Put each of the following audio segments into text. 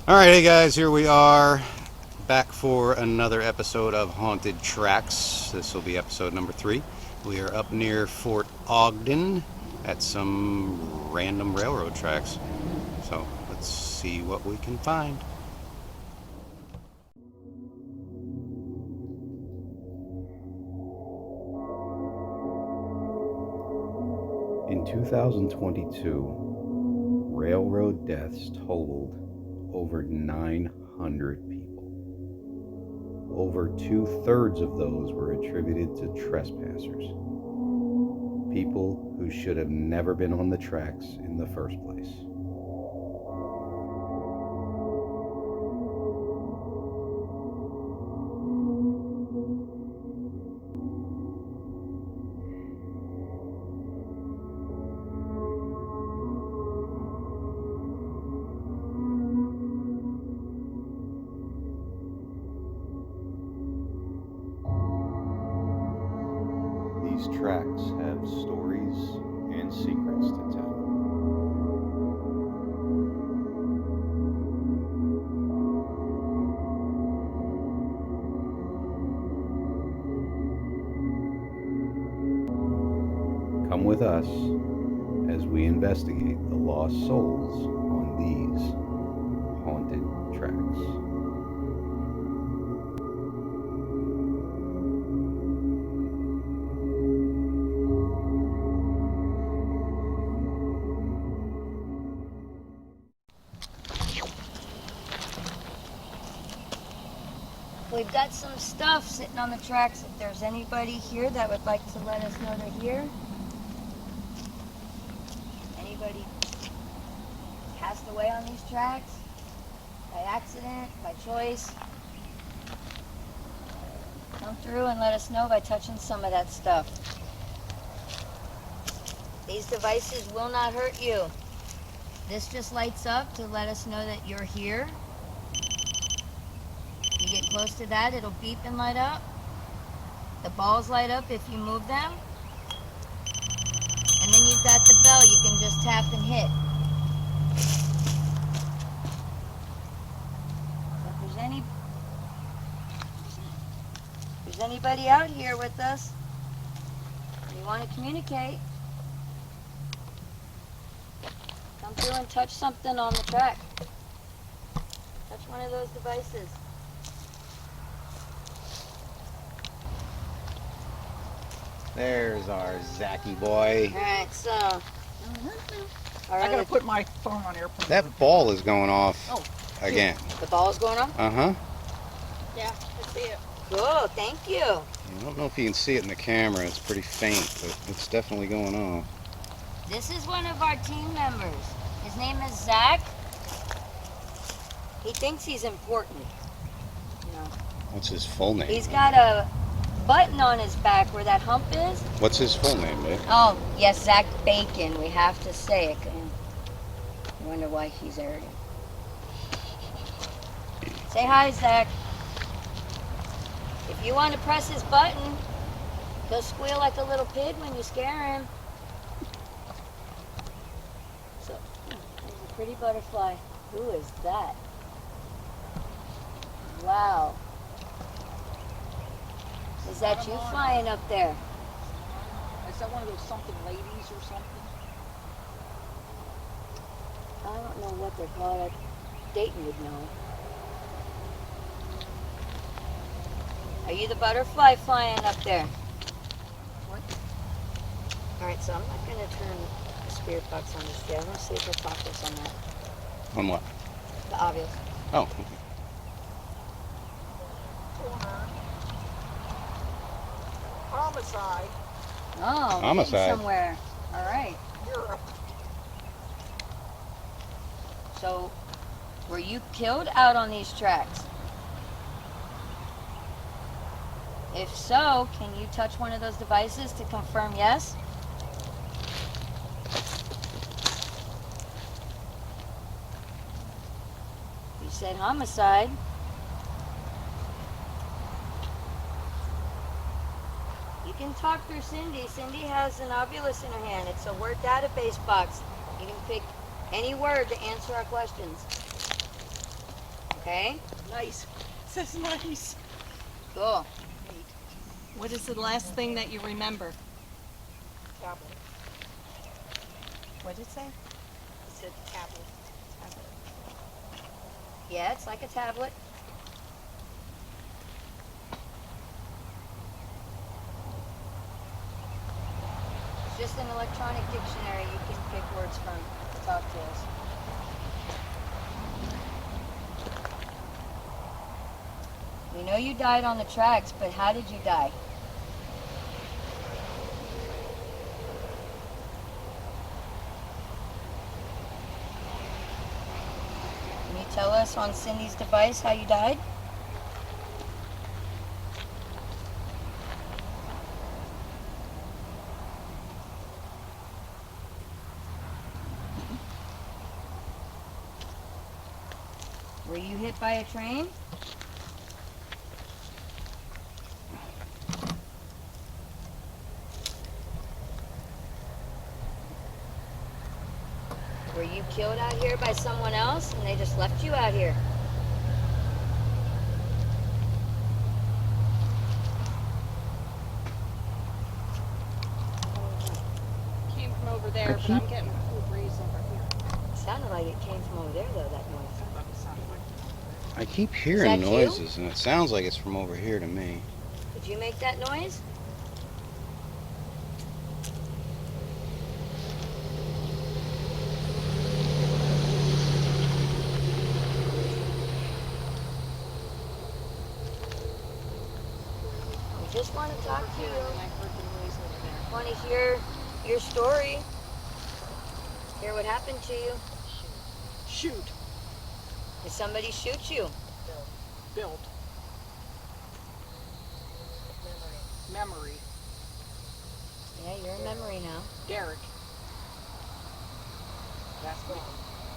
Alright, hey guys, here we are back for another episode of Haunted Tracks. This will be episode number 3. We are up near Fort Ogden at some random railroad tracks. So let's see what we can find. In 2022, railroad deaths totaled over 900 people. Over 2/3 of those were attributed to trespassers, people who should have never been on the tracks in the first place. These tracks have stories and secrets to tell. Come with us as we investigate the lost souls on these haunted tracks. We've got some stuff sitting on the tracks. If there's anybody here that would like to let us know they're here. Anybody passed away on these tracks? By accident, by choice? Come through and let us know by touching some of that stuff. These devices will not hurt you. This just lights up to let us know that you're here. You get close to that, it'll beep and light up. The balls light up if you move them. And then you've got the bell you can just tap and hit. So if there's anybody out here with us, and you want to communicate, come through and touch something on the track. Touch one of those devices. There's our Zachy boy. Alright, so. I gotta put my phone on airplane. That ball is going off again. The ball's going off? Uh-huh. Yeah, I see it. Cool, thank you. I don't know if you can see it in the camera. It's pretty faint, but it's definitely going off. This is one of our team members. His name is Zach. He thinks he's important. You know, What's his full name? he's got a button on his back where that hump is. What's his full name, babe? Oh, yes, Zach Bacon. We have to say it. I wonder why he's arrogant. Say hi, Zach. If you want to press his button, he'll squeal like a little pig when you scare him. So, there's a pretty butterfly. Who is that? Wow. Is that you flying up there? Is that one of those something ladies or something? I don't know what they're called. Dayton would know. Are you the butterfly flying up there? What? Alright, so I'm not going to turn the spirit box on this yet. I'm going to see if they'll focus on that. On what? The obvious. Oh, okay. Homicide. Oh, Homicide. somewhere. Alright. Europe. So, were you killed out on these tracks? If so, can you touch one of those devices to confirm yes? You said homicide. You can talk through Cindy. Cindy has an Ovilus in her hand. It's a word database box. You can pick any word to answer our questions. Okay? Nice. Says nice. Cool. What is the last thing that you remember? Tablet. What did it say? It said tablet. Yeah, it's like a tablet. It's just an electronic dictionary you can pick words from to talk to us. We know you died on the tracks, but how did you die? Can you tell us on Cindy's device how you died? Were you hit by a train? Were you killed out here by someone else and they just left you out here? Came from over there, but I'm getting a cool breeze over here. It sounded like it came from over there though, that noise. I keep that hearing you? noises, and it sounds like it's from over here to me. Did you make that noise? I just want to talk to you. And I heard the noise over there. Want to hear your story. Hear what happened to you. Shoot. Did somebody shoot you? Built. Memory. Yeah, you're in memory now. Derek. Ask me.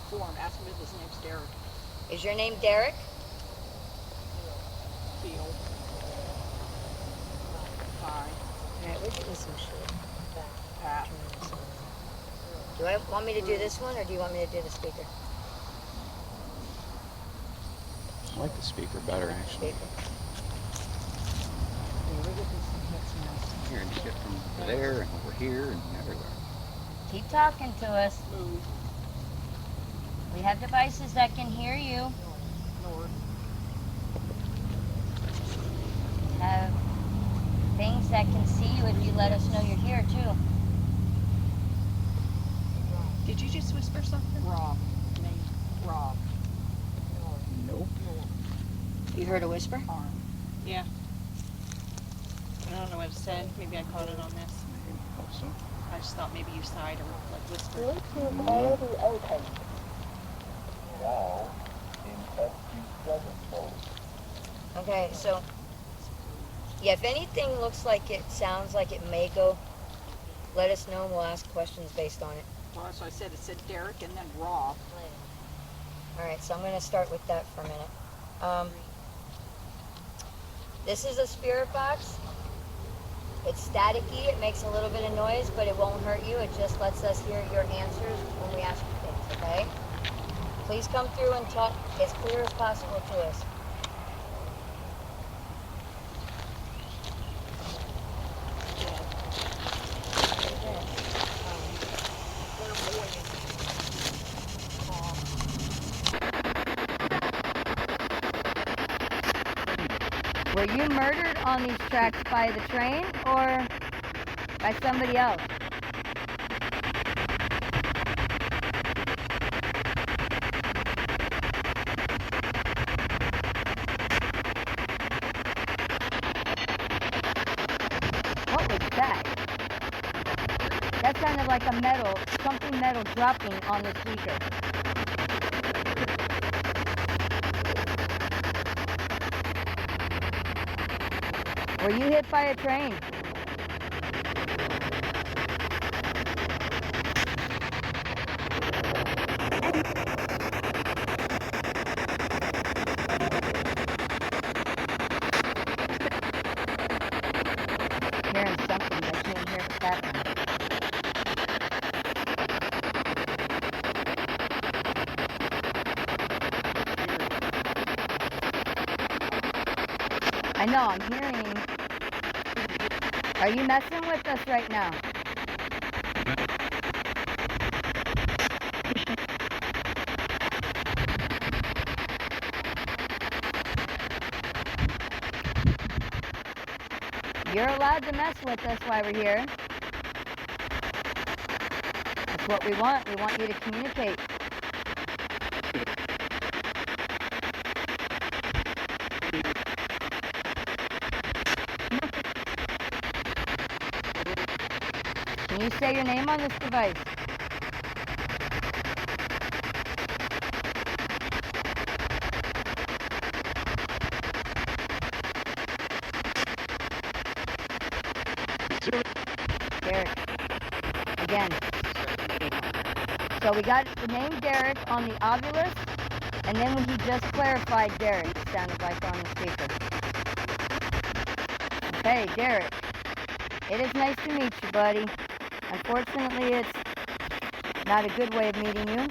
Form. Ask him if his name's Derek. Is your name Derek? Field. Fine. All right, we're getting some shit. Pat. Do I want me to do this one or do you want me to do the speaker? I like the speaker better, actually. Speaker. Here, and you get from there and over here and everywhere. Keep talking to us. Move. We have devices that can hear you. North. Have things that can see you if you let us know you're here too. Did you just whisper something? Rob. Name. Rob. Nope. You heard a whisper? Arm. Yeah. I don't know what it said. Maybe I caught it on this. I hope so. I just thought maybe you sighed or like whispered. Bluetooth already open. Now in SQ7 mode. Okay, so yeah, if anything looks like it sounds like it may go, let us know and we'll ask questions based on it. Well, so I said it said Derek and then Rob. All right, so I'm going to start with that for a minute. This is a spirit box. It's staticky. It makes a little bit of noise, but it won't hurt you. It just lets us hear your answers when we ask you things, okay? Please come through and talk as clear as possible to us. Were you murdered on these tracks by the train or by somebody else? What was that? That sounded like a metal, something metal dropping on the speaker. Were you hit by a train? Hearing something, I can't hear what's happening. I know, I'm hearing. Are you messing with us right now? You're allowed to mess with us while we're here. That's what we want. We want you to communicate. Can you say your name on this device? Derek. Again. So we got the name Derek on the Ovilus, and then when he just clarified Derek, it sounded like on the speaker. Okay, Derek. It is nice to meet you, buddy. Unfortunately, it's not a good way of meeting you.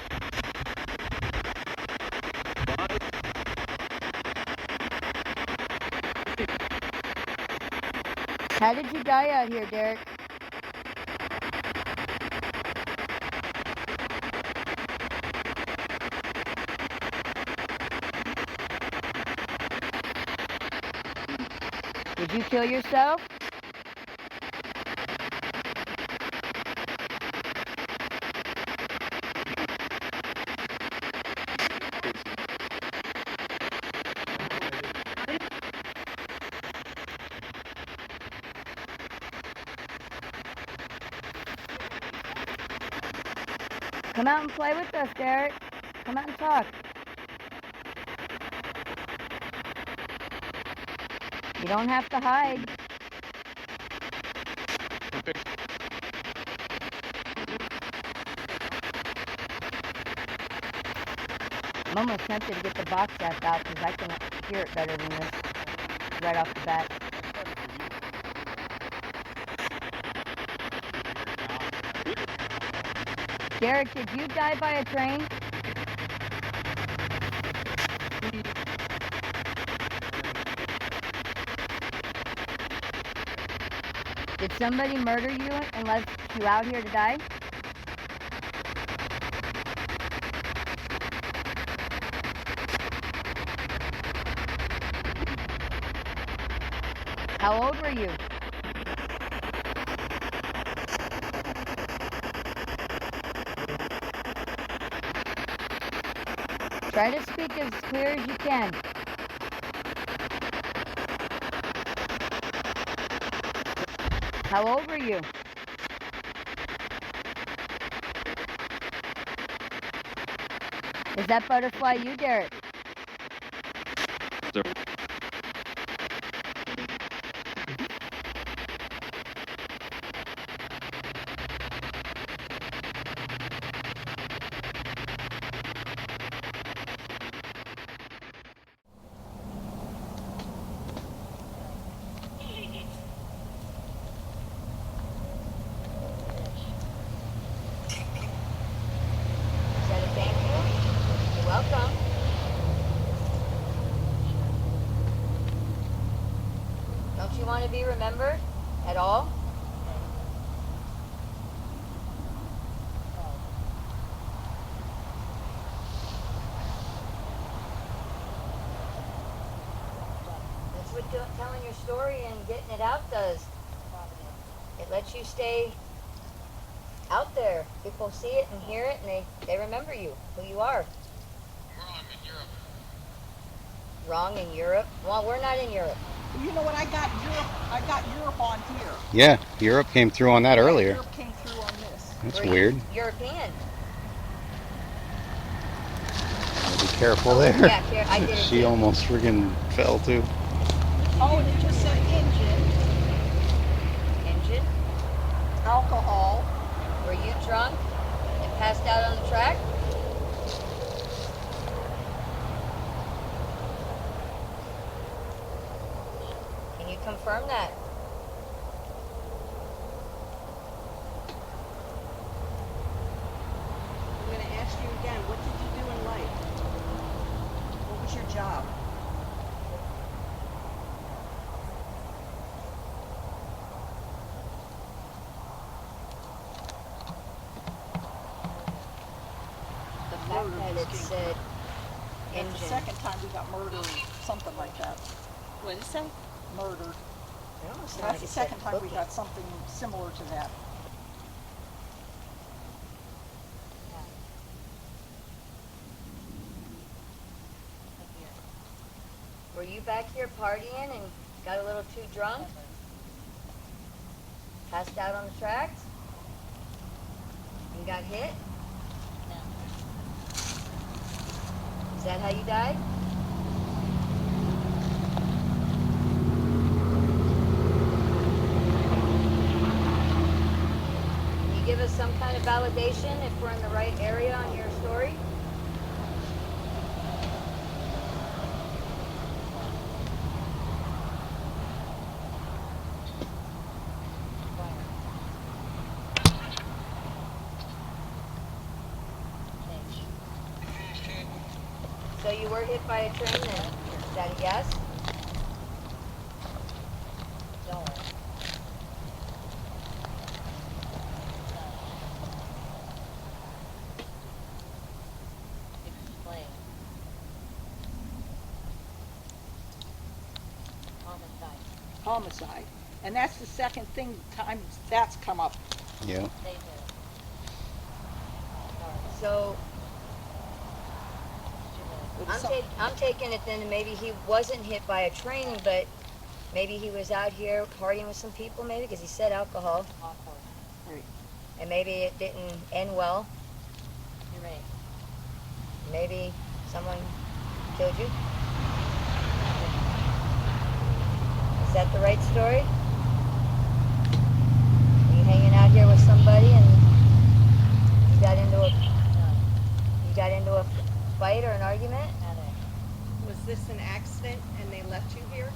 How did you die out here, Derek? Did you kill yourself? Come out and play with us, Derek. Come out and talk. You don't have to hide. I'm almost tempted to get the box app out because I can hear it better than this right off the bat. Derek, did you die by a train? Did somebody murder you and left you out here to die? How old were you? Try to speak as clear as you can. How old were you? Is that butterfly you, Derek? Welcome. Don't you want to be remembered at all? That's what telling your story and getting it out does. It lets you stay out there. People see it and hear it and they remember you, who you are. Wrong in Europe? Well, we're not in Europe. You know what? I got Europe on here. Yeah, Europe came through on that earlier. Europe came through on this. That's weird. European. Be careful there. Yeah, I did it She too. almost friggin' fell too. Oh, and it just said engine, Engine? alcohol. Were you drunk and passed out on the track? Can you confirm that? I'm going to ask you again, what did you do in life? What was your job? asking. said That's engine. the second time we got murdered, something like that. What did it say? Murdered. It almost sounded That's like the it said second time we cooking. got something similar to that. Were you back here partying and got a little too drunk? Passed out on the tracks? And got hit? Is that how you died? Can you give us some kind of validation if we're in the right area on your story? So you were hit by a train then? Is that a yes? No. Explain. Homicide. And that's the second time that's come up. Yeah. So It was some- I'm taking it then that maybe he wasn't hit by a train, but maybe he was out here partying with some people, maybe, because he said alcohol. Right. And maybe it didn't end well. You're right. Maybe someone killed you. Is that the right story? Were you hanging out here with somebody and you got into a fight or an argument? Was this an accident and they left you here?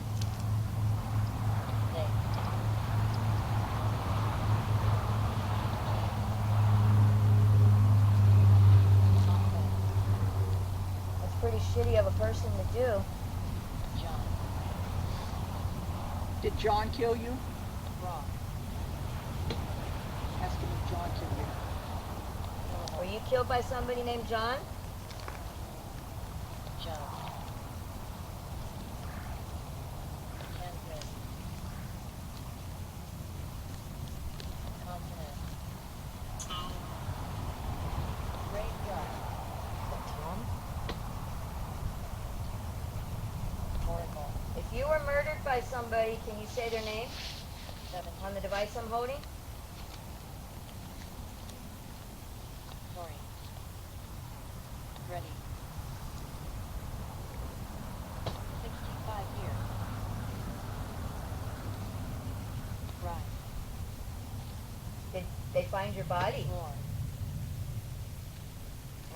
That's pretty shitty of a person to do. Did John kill you? Wrong. Ask him if John killed you. Were you killed by somebody named John? John. If you were murdered by somebody, can you say their name? On the device I'm holding? Sorry. Ready. 65 years. Right. Did they find your body? More.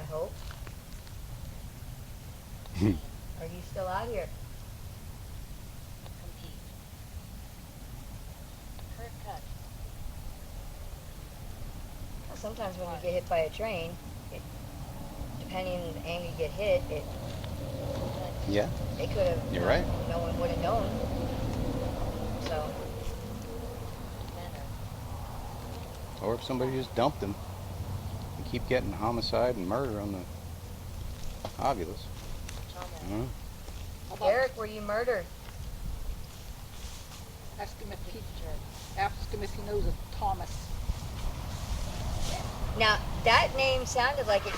I hope. Are you still out here? Sometimes when you get hit by a train, depending on the angle you get hit, Yeah. they could have. You're right. No one would have known. So. Or if somebody just dumped them. You keep getting homicide and murder on the Ovilus. Eric, were you murdered? Ask him if he knows of Thomas. Now that name sounded like it.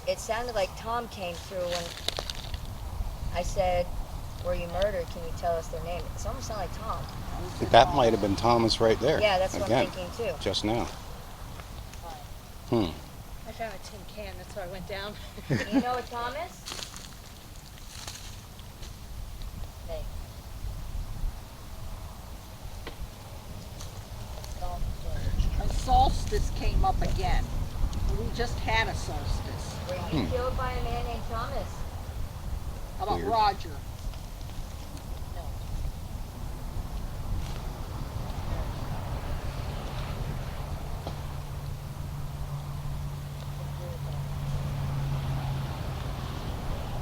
It sounded like Tom came through when I said, "Were you murdered? Can you tell us their name?" It almost sounded like Tom. That might have been Thomas right there. Yeah, that's what Again, I'm thinking too. just now. I found a tin can, that's why I went down. Do you know a Thomas? A solstice came up again. We just had a solstice. Were you killed by a man named Thomas? How about Weird. Roger? No.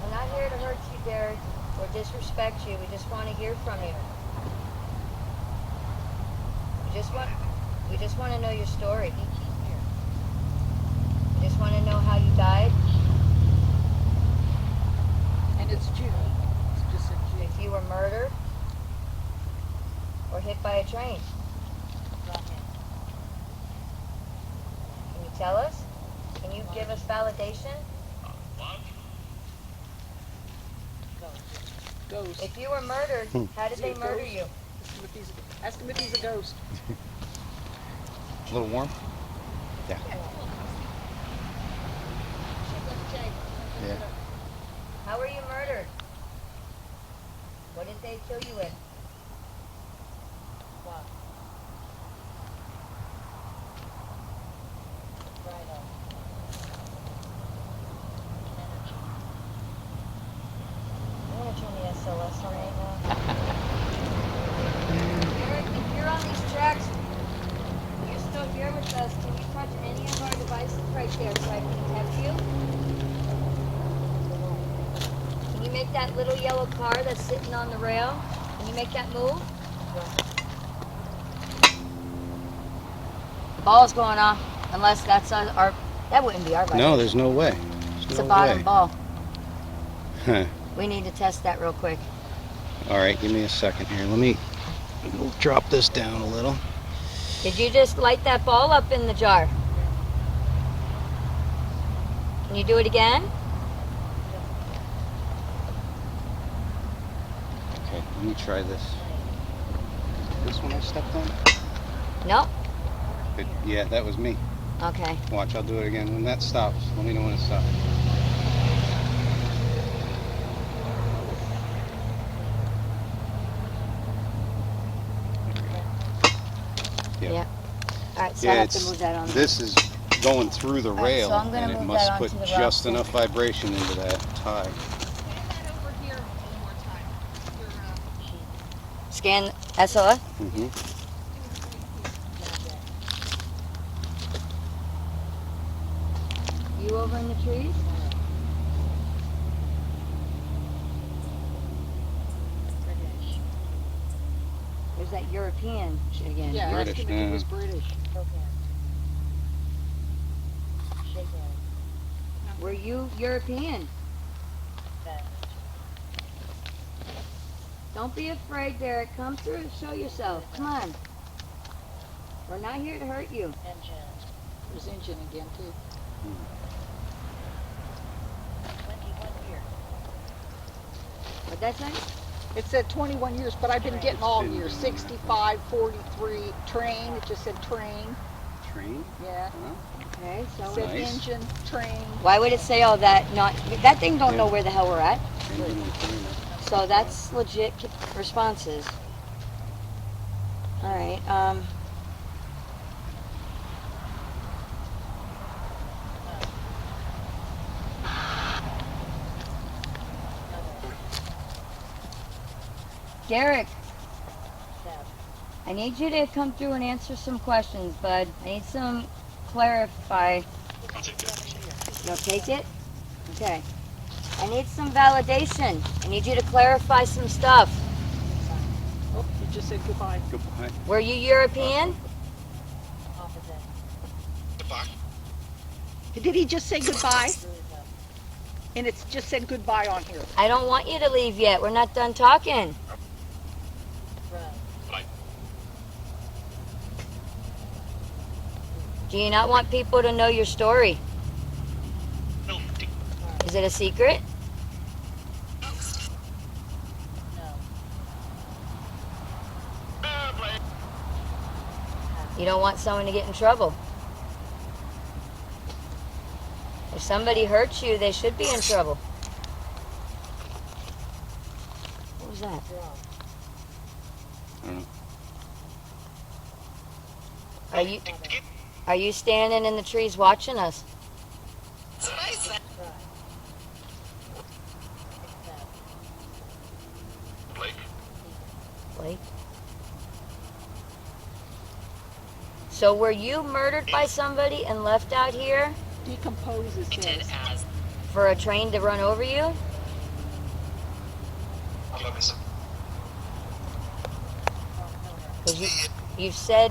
We're not here to hurt you, Derek, or disrespect you. We just want to hear from you. We just want to know your story. We just want to know how you died. it's June. It just said June. If you were murdered or hit by a train. Can you tell us? Can you give us validation? Ghost. If you were murdered, how did they murder you? Ask him if he's a ghost. A little warm? Yeah. Yeah. How were you murdered? What did they kill you with? I'm gonna turn the SLS on right now. Eric, if you're on these tracks, you're still here with us. Can you touch any of our devices right there so I can test you? Can you make that little yellow car that's sitting on the rail? Can you make that move? The ball's going off, unless that's our. That wouldn't be our vibration. No, there's no way. It's a bottom ball. Huh. We need to test that real quick. All right, give me a second here. Let me drop this down a little. Did you just light that ball up in the jar? Can you do it again? Okay, let me try this. This one I stepped on? Nope. Good. Yeah, that was me. Okay. Watch, I'll do it again. When that stops, let me know when it stops. Yeah. All right, so I Yeah, have to move that on. this is going through the right, rail, so I'm gonna and it move must that put onto the just rock enough vibration into that tie. Say that over here one more time. Your, Scan SOS. Mm-hmm. You over in the trees? There's that European shit again. Yeah, British, ask him if he was yeah. British. Were you European? Don't be afraid, Derek. Come through and show yourself. Come on. We're not here to hurt you. There's engine again, too. What'd that say? It said 21 years, but I've been getting all Been years. doing 65, 43, train. It just said train. Train? Yeah. Huh? Okay, so It said Nice. engine, train. why would it say all that? Not that thing don't know Yeah. where the hell we're at. Engine and train. So that's legit responses. All right. Derek, I need you to come through and answer some questions, bud. I need some clarify. You'll take it? Okay. I need some validation. I need you to clarify some stuff. Oh, you just said goodbye. Goodbye. Were you European? Did he just say goodbye? And it's just said goodbye on here. I don't want you to leave yet. We're not done talking. Do you not want people to know your story? Is it a secret? You don't want someone to get in trouble. If somebody hurts you, they should be in trouble. What was that? I don't know. Are you standing in the trees watching us? Blake? So were you murdered by somebody and left out here Decompose, it says. for a train to run over you? Because you've said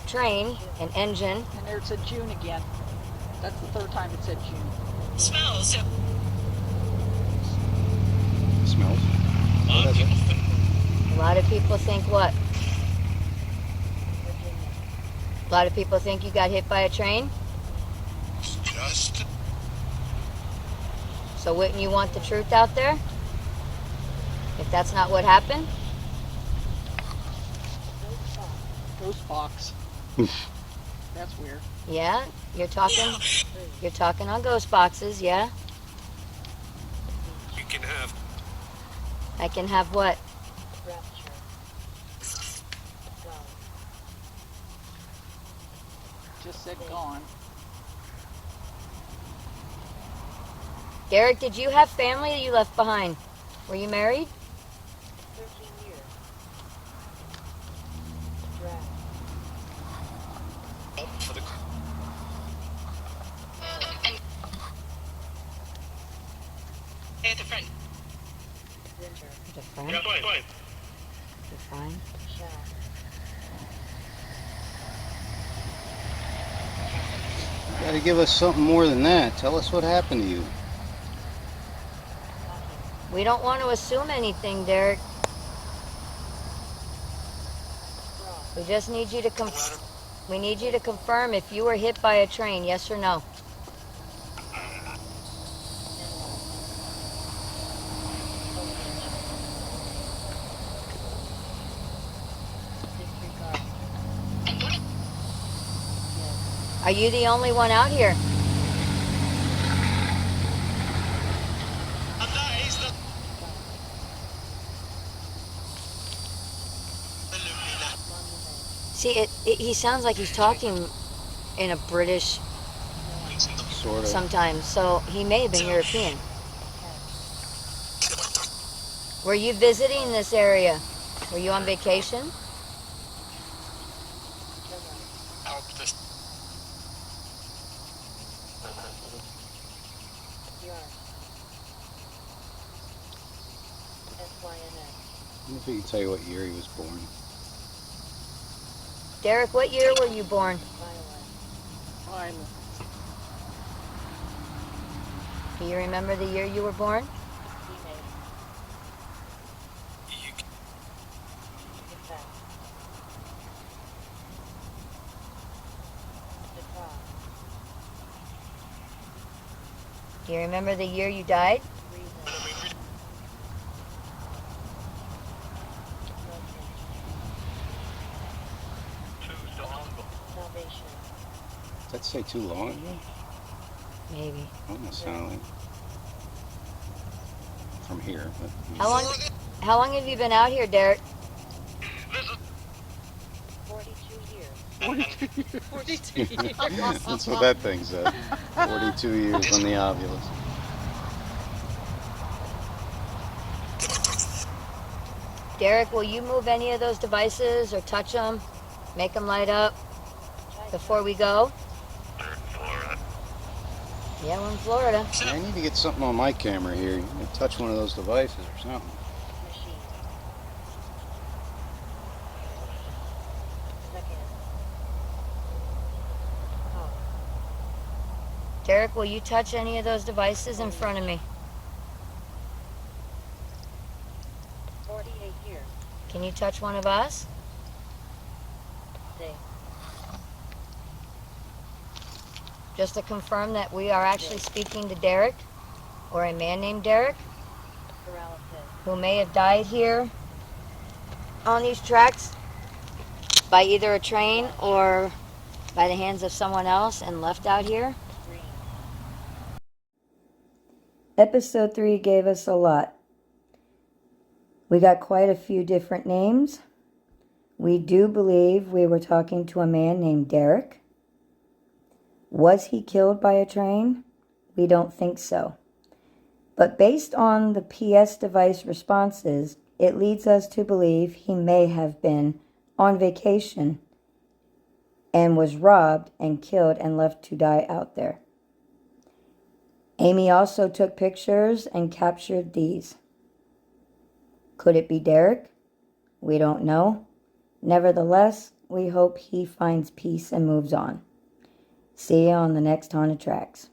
train and engine. And there it said June again. That's the third time it said June. A lot of people think you got hit by a train. Just So wouldn't you want the truth out there? If that's not what happened? Ghost box. That's weird. Yeah, you're talking on ghost boxes, yeah? you can have I can have what? Just said gone. Derek, did you have family that you left behind? Were you married? 13 years. for the Hey, the friend. Is it a friend? Yeah, fine. You're fine. You gotta give us something more than that. Tell us what happened to you. We don't want to assume anything, Derek. We just need you to we need you to confirm if you were hit by a train, yes or no. Are you the only one out here? See, he sounds like he's talking in a British Sort of. sometimes, so he may have been European. Were you visiting this area? Were you on vacation? Help this. I wonder if he can tell you what year he was born. Derek, what year were you born? Fine. Do you remember the year you were born? You can Do you remember the year you died? Does that say too long ago? Maybe. Almost sound like from here. But How long have you been out here, Derek? 42 years. That's what that thing said. 42 years on the ovulus. Derek, will you move any of those devices or touch them? Make them light up before we go? Yeah, we're in Florida. I need to get something on my camera here. You can touch one of those devices or something. Derek, will you touch any of those devices in front of me? 48 years. Can you touch one of us? Just to confirm that we are actually speaking to Derek, or a man named Derek, who may have died here on these tracks by either a train or by the hands of someone else and left out here. Episode 3 gave us a lot. We got quite a few different names. We do believe we were talking to a man named Derek. Was he killed by a train? We don't think so. But based on the PS device responses, it leads us to believe he may have been on vacation and was robbed and killed and left to die out there. Amy also took pictures and captured these. Could it be Derek? We don't know. Nevertheless, we hope he finds peace and moves on. See you on the next Haunted Tracks.